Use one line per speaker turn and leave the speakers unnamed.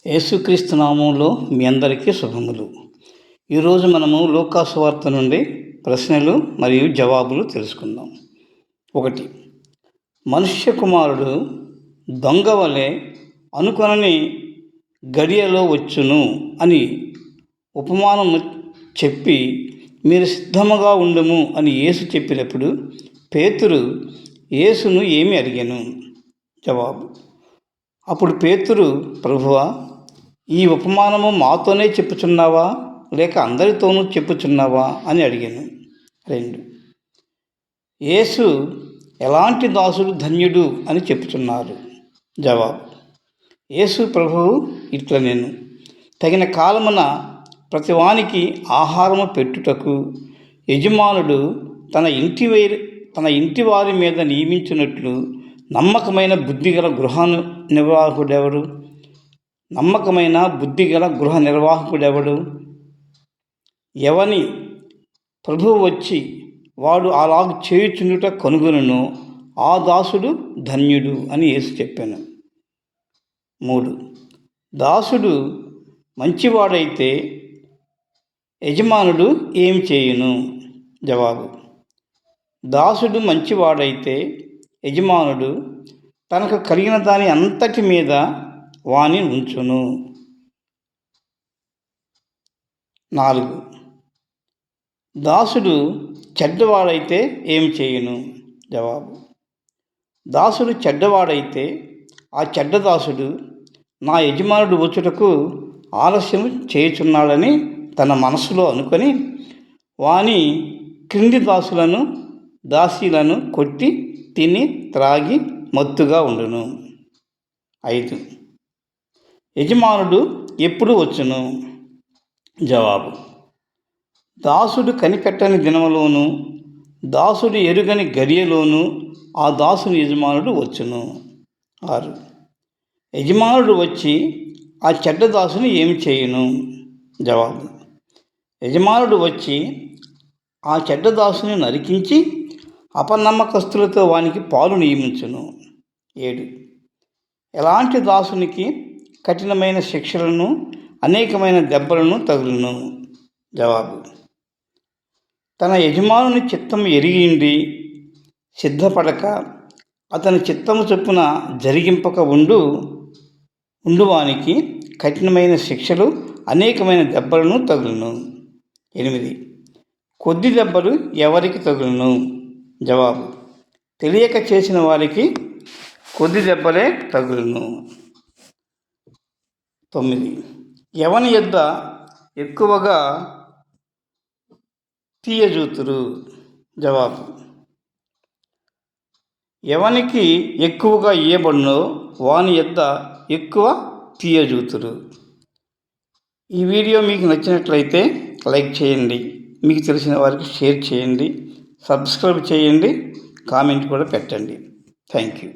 యేసుక్రీస్తు నామంలో మీ అందరికీ శుభములు. ఈరోజు మనము లూకా సువార్త నుండి ప్రశ్నలు మరియు జవాబులు తెలుసుకుందాం. 1. మనుష్య కుమారుడు దొంగ వలె అనుకొనని గడియలో వచ్చును అని ఉపమానం చెప్పి మీరు సిద్ధముగా ఉండుము అని యేసు చెప్పినప్పుడు పేతురు యేసును ఏమి అడిగాను? జవాబు: అప్పుడు పేతురు, ప్రభువా, ఈ ఉపమానము మాతోనే చెప్పుచున్నావా లేక అందరితోనూ చెప్పుచున్నావా అని అడిగాను. 2. యేసు ఎలాంటి దాసుడు ధన్యుడు అని చెప్పుచున్నారు? జవాబు: యేసు ప్రభువు ఇట్లా నేను తగిన కాలమున ప్రతివానికి ఆహారము పెట్టుటకు యజమానుడు తన ఇంటి వారి మీద నియమించినట్లు నమ్మకమైన బుద్ధిగల గృహ నిర్వాహకుడెవడు? ఎవని ప్రభువు వచ్చి వాడు అలాగ చేయుచుండుట కనుగొనును ఆ దాసుడు ధన్యుడు అని యేసు చెప్పాను. 3. దాసుడు మంచివాడైతే యజమానుడు ఏమి చేయును? జవాబు: దాసుడు మంచివాడైతే యజమానుడు తనకు కలిగిన దాని అంతటి మీద వాని ఉంచును. 4. దాసుడు చెడ్డవాడైతే ఏమి చేయును? జవాబు: దాసుడు చెడ్డవాడైతే ఆ చెడ్డ దాసుడు నా యజమానుడు వచ్చుటకు ఆలస్యం చేయుచున్నాడని తన మనసులో అనుకొని వాని క్రింది దాసీలను కొట్టి తిని త్రాగి మత్తుగా ఉండును. 5. యజమానుడు ఎప్పుడు వచ్చును? జవాబు: దాసుడు కనిపెట్టని దినములోను దాసుడు ఎరుగని గడియలోను ఆ దాసుని యజమానుడు వచ్చును. 6. యజమానుడు వచ్చి ఆ చెడ్డ దాసుని ఏమి చేయును? జవాబు: యజమానుడు వచ్చి ఆ చెడ్డ దాసుని నరికించి అపనమ్మకస్తులతో వానికి పాలు నియమించును. 7. ఎలాంటి దాసునికి కఠినమైన శిక్షలను అనేకమైన దెబ్బలను తగులును? జవాబు: తన యజమానుని చిత్తము ఎరిగిండి సిద్ధపడక అతని చిత్తము చొప్పున జరిగింపక ఉండువానికి కఠినమైన శిక్షలు అనేకమైన దెబ్బలను తగులును. 8. కొద్ది దెబ్బలు ఎవరికి తగులును? జవాబు: తెలియక చేసిన వారికి కొద్ది దెబ్బలే తగులును. 9. ఎవని యొద్ద ఎక్కువగా తీయజూతురు? జవాబు: ఎవనికి ఎక్కువగా ఇయ్యబడునో వాని యొద్ద ఎక్కువ తీయజూతురు. ఈ వీడియో మీకు నచ్చినట్లయితే లైక్ చేయండి, మీకు తెలిసిన వారికి షేర్ చేయండి, సబ్స్క్రైబ్ చేయండి, కామెంట్ కూడా పెట్టండి. Thank you.